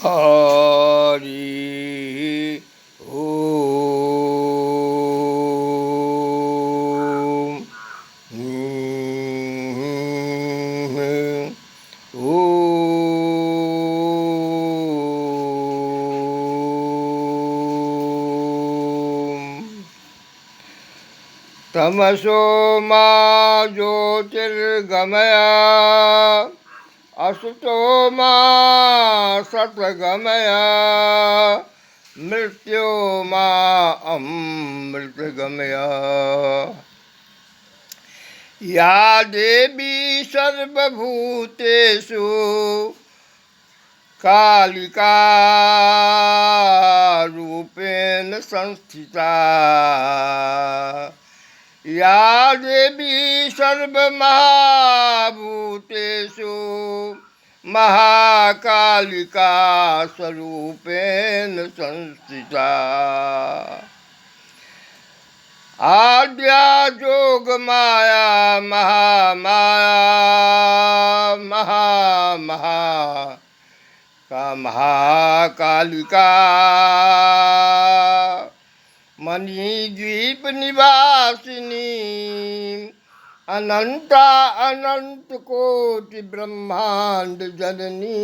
हरि ओम। तमसो मा ज्योतिर्गमय असतो मा सतगमय मृत्यो मा अमृतगमय। या देवी सर्वभूतेषु कालिका रूपेण संस्थिता। या देवी सर्वमहाभूतेषु महाकालिका स्वरूपेण संस्थिता। आद्या जोगमाया महामाया महामहा का महाकालिका मणिद्वीप निवासिनी अनंता अनंत कोटि ब्रह्मांड जननी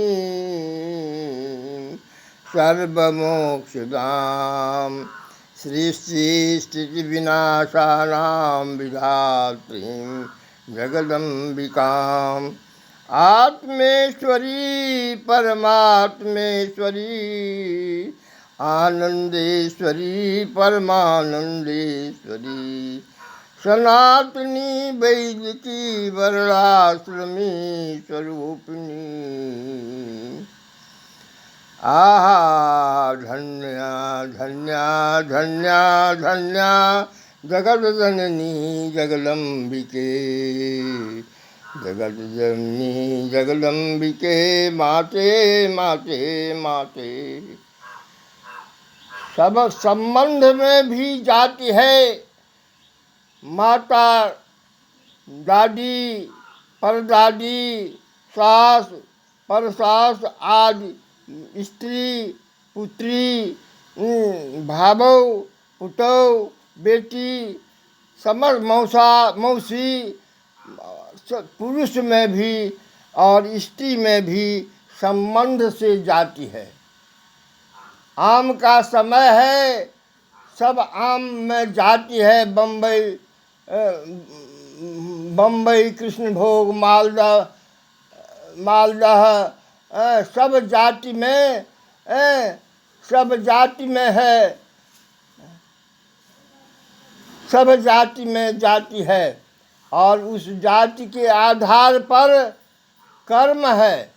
सर्वमोक्षदाम सृष्टि स्थिति विनाशानां विधात्रीं जगदम्बिकाम् आत्मेश्वरी परमात्मेश्वरी आनंदेश्वरी परमानंदेश्वरी सनातनी वैदिकी वर्णाश्रमी स्वरूपिणी। आहा धन्या धन्या धन्या धन्या जगत जननी जगदम्बिके जगत जननी जगदम्बिके माते माते माते। सब संबंध में भी जाति है। माता दादी परदादी सास परसास आदि स्त्री पुत्री भावो पुतौ बेटी समर मौसा मौसी पुरुष में भी और स्त्री में भी संबंध से जाति है। आम का समय है, सब आम में जाति है। बम्बई कृष्णभोग मालदह सब जाति में सब जाति में है। सब जाति में जाति है और उस जाति के आधार पर कर्म है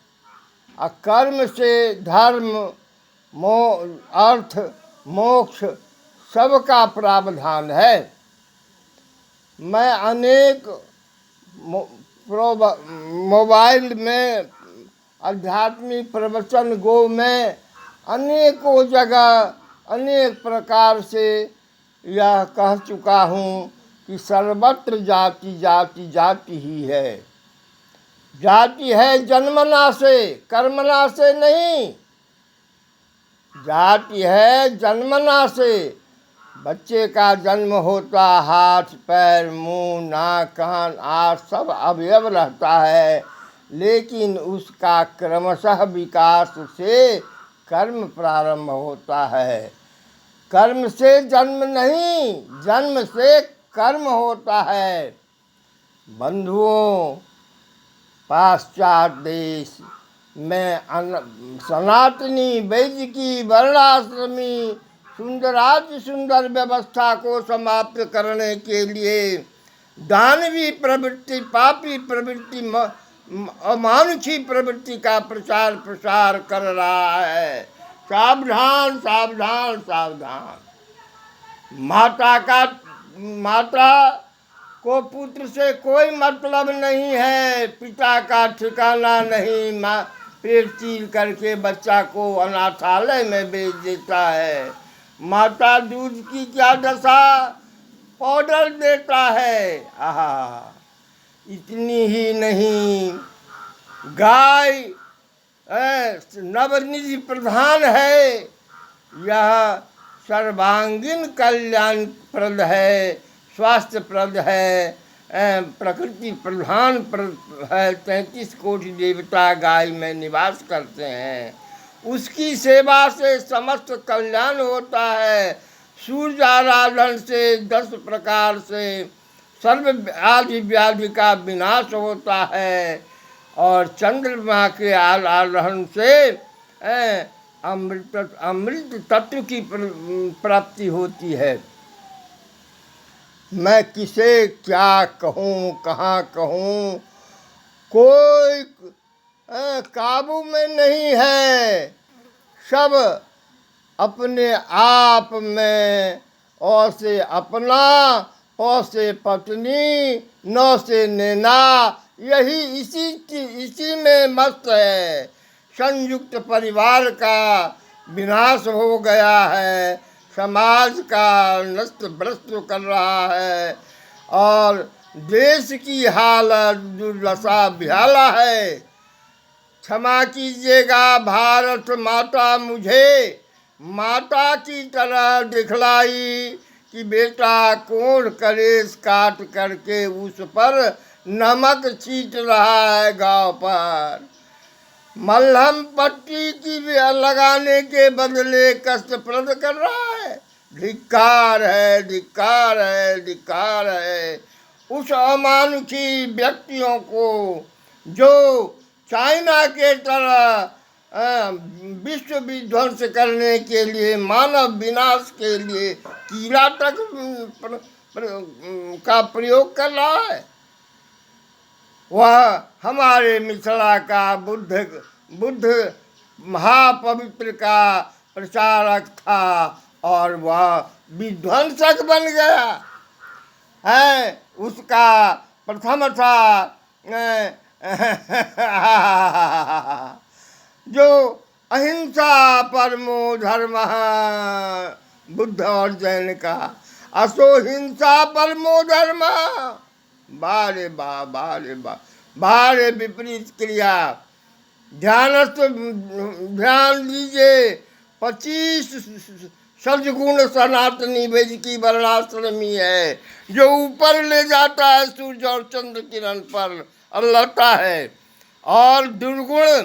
और कर्म से धर्म अर्थ मोक्ष सबका प्रावधान है। मैं अनेक मोबाइल में आध्यात्मिक प्रवचन गो में अनेकों जगह अनेक प्रकार से यह कह चुका हूँ कि सर्वत्र जाति जाति जाति ही है। जाति है जन्मना से कर्मना से नहीं। जाति है जन्मना से। बच्चे का जन्म होता हाथ पैर मुंह नाक कान आँख सब अवयव रहता है, लेकिन उसका क्रमशः विकास से कर्म प्रारंभ होता है। कर्म से जन्म नहीं, जन्म से कर्म होता है। बंधुओं, पाश्चात्य देश में सनातनी वैदिकी वर्णाश्रमी सुंदराति सुंदर व्यवस्था को समाप्त करने के लिए दानवी प्रवृत्ति पापी प्रवृत्ति अमानुषी प्रवृत्ति का प्रचार प्रसार कर रहा है। सावधान सावधान सावधान। माता को पुत्र से कोई मतलब नहीं है। पिता का ठिकाना नहीं। माँ पेट चीर करके बच्चा को अनाथालय में भेज देता है। माता दूध की क्या दशा, पाउडर देता है। आहा, इतनी ही नहीं, गाय नवनिधि प्रधान है, यह सर्वांगीण कल्याणप्रद है, स्वास्थ्यप्रद है, प्रकृति प्रधान है। 33 कोटि देवता गाय में निवास करते हैं, उसकी सेवा से समस्त कल्याण होता है। सूर्य आराधन से 10 प्रकार से सर्व आदि व्याधि का विनाश होता है, और चंद्रमा के आराधन से अमृत तत्व की प्राप्ति होती है। मैं किसे क्या कहूँ, कहाँ कहूँ, कोई काबू में नहीं है। सब अपने आप में, और से अपना, और से पत्नी, नौ से नैना, यही इसी में मस्त है। संयुक्त परिवार का विनाश हो गया है, समाज का नष्ट भ्रष्ट कर रहा है, और देश की हालत दुर्दशा बेहाल है। क्षमा कीजिएगा भारत माता, मुझे माता की तरह दिखलाई कि बेटा कोढ़ कलेश काट करके उस पर नमक छीट रहा है गाँव पर। मलहम पट्टी की लगाने के बदले कष्टप्रद कर रहा है। धिक्कार है, धिक्कार है, धिक्कार है उस अमानुषी व्यक्तियों को जो चाइना के तरह विश्व विध्वंस करने के लिए, मानव विनाश के लिए कीड़ा तक का प्रयोग कर रहा है। वह हमारे मिथिला का बुद्ध महापवित्र का प्रचारक था, और वह विध्वंसक बन गया है। उसका प्रथम था जो अहिंसा परमो धर्म, बुद्ध और जैन का असोहिंसा परमो धर्म। बारे बा, बारे बा, बारे विपरीत क्रिया। ध्यान दीजिए, 25 सद्गुण सनातनी वेद की वर्णाश्रमी है, जो ऊपर ले जाता है सूर्य और चंद्र किरण पर और लड़ता है, और दुर्गुण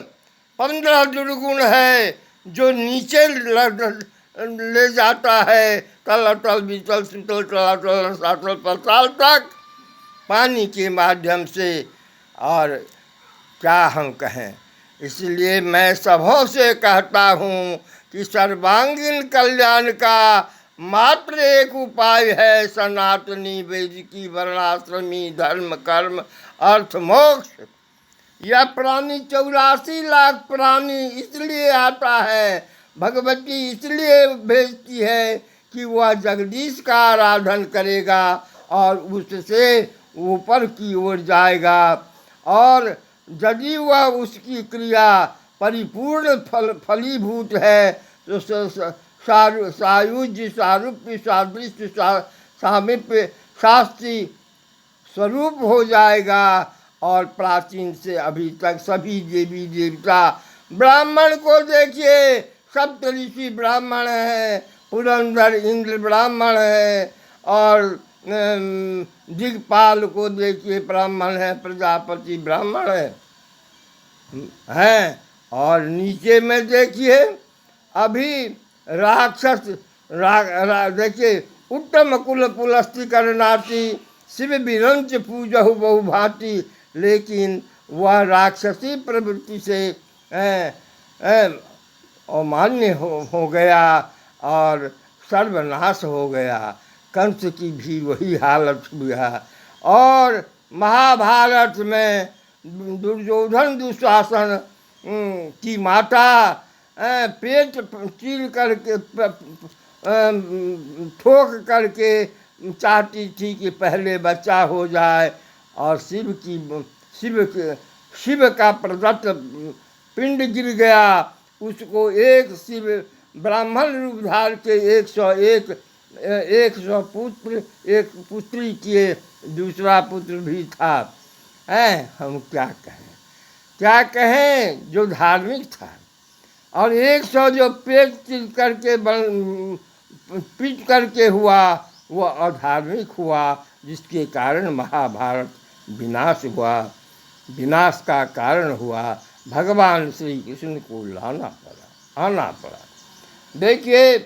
15 दुर्गुण है जो नीचे ले जाता है, तल तल बीतल शीतल तलातल सातल पताल तक पानी के माध्यम से। और क्या हम कहें, इसलिए मैं सबों से कहता हूँ कि सर्वांगीण कल्याण का मात्र एक उपाय है सनातनी वैदिकी वर्णाश्रमी धर्म कर्म अर्थ मोक्ष। यह प्राणी 84 लाख प्राणी इसलिए आता है, भगवती इसलिए भेजती है कि वह जगदीश का आराधन करेगा और उससे ऊपर की ओर जाएगा, और यदि वह उसकी क्रिया परिपूर्ण फलीभूत है तो सायुज्य सारूप्य सादृश्य सामीप्य शास्त्री स्वरूप हो जाएगा। और प्राचीन से अभी तक सभी देवी देवता, ब्राह्मण को देखिए, सप्तऋषि ब्राह्मण है, पुरंदर इंद्र ब्राह्मण है, और दिग्पाल को देखिए ब्राह्मण है, प्रजापति ब्राह्मण है। और नीचे में देखिए अभी राक्षस देखिए, उत्तम कुल पुलस्ति करनाती शिव विरंच पूजहु बहुभांति, लेकिन वह राक्षसी प्रवृत्ति से अमान्य हो गया और सर्वनाश हो गया। कंस की भी वही हालत हुआ। और महाभारत में दुर्योधन दुशासन की माता पेट चीर करके ठोक करके चाहती थी कि पहले बच्चा हो जाए, और शिव का प्रदत्त पिंड गिर गया। उसको एक शिव ब्राह्मण रूप धार के 100 पुत्र, एक पुत्री किए, दूसरा पुत्र भी था। हम क्या कहें, क्या कहें, जो धार्मिक था, और 100 जो पेट चिर करके पीट करके हुआ वो अधार्मिक हुआ, जिसके कारण महाभारत विनाश हुआ, विनाश का कारण हुआ। भगवान श्री कृष्ण को आना पड़ा। देखिए,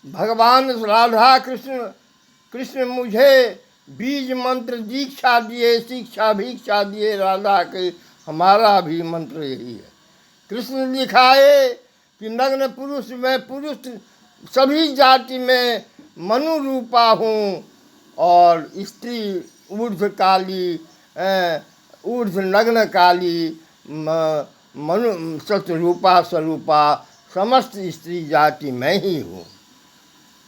भगवान राधा कृष्ण मुझे बीज मंत्र दीक्षा दिए, शिक्षा भिक्षा दिए राधा के। हमारा भी मंत्र यही है। कृष्ण दिखाए कि नग्न पुरुष में पुरुष सभी जाति में मनु रूपा हूँ, और स्त्री ऊर्ध्व काली, ऊर्ध्व नग्न काली, मनु सतरूपा स्वरूपा, समस्त स्त्री जाति में ही हूँ।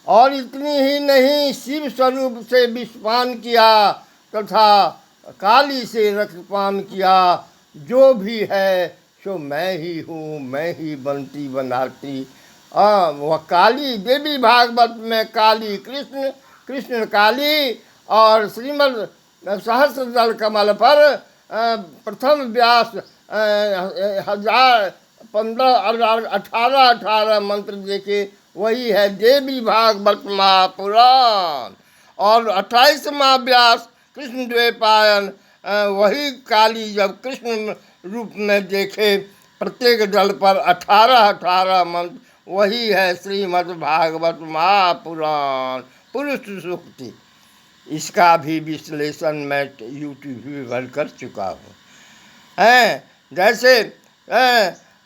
और इतनी ही नहीं, शिव स्वरूप से विषपान किया तथा काली से रक्तपान किया। जो भी है सो मैं ही हूँ, मैं ही बनती बनाती। वह काली देवी भागवत में काली कृष्ण, कृष्ण काली, और श्रीमद् सहस्रदल कमल पर प्रथम व्यास 18 मंत्र देखे, वही है देवी भागवत महापुराण। और 28वां व्यास कृष्ण द्वैपायन, वही काली जब कृष्ण रूप में देखे, प्रत्येक दल पर 18 मंत्र, वही है श्रीमद् भागवत महापुराण पुरुष सूक्ति। इसका भी विश्लेषण मैं यूट्यूब पर कर चुका हूँ। जैसे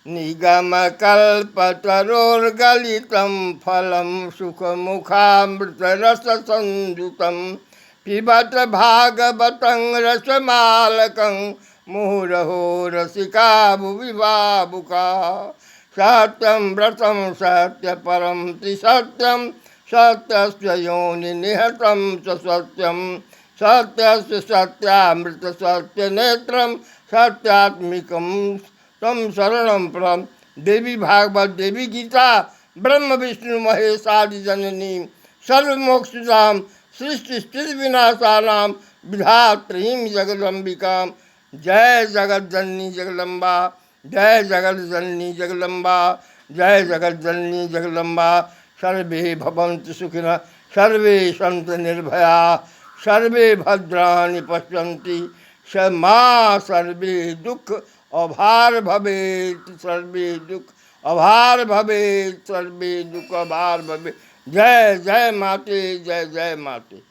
निगम कल्पतरोर्गलितं फलं सुखमुखामृत रस संयुतं पिबत भागवतं रसमालकं मुहुरहो रसिका भुवि भावुका। सत्यं व्रतं सत्यपरं त्रिसत्यं सत्यस्य योनि निहतं च सत्यं सत्यस्य सत्यामृत सत्यनेत्रं सत्यात्मिकं तम शरणं परम। देवी भागवत, देवी गीता, ब्रह्म विष्णु महेशादि जननी सर्वमोक्षदां सृष्टि स्थिति विनाशानां विधात्रीं जगदम्बिकां। जय जगत जननी जगदम्बा, जय जगत जननी जगदम्बा, जय जगत जननी जगदम्बा। सर्वे भवन्तु सुखिनः, सर्वे सन्तु निर्भया, सर्वे भद्राणि पश्यन्ति, माँ सर्वे दुख अभार भवेत्, सर्वे दुख अभार भवेत्, सर्वे दुख अभार भवेत्। जय जय माते, जय जय माते।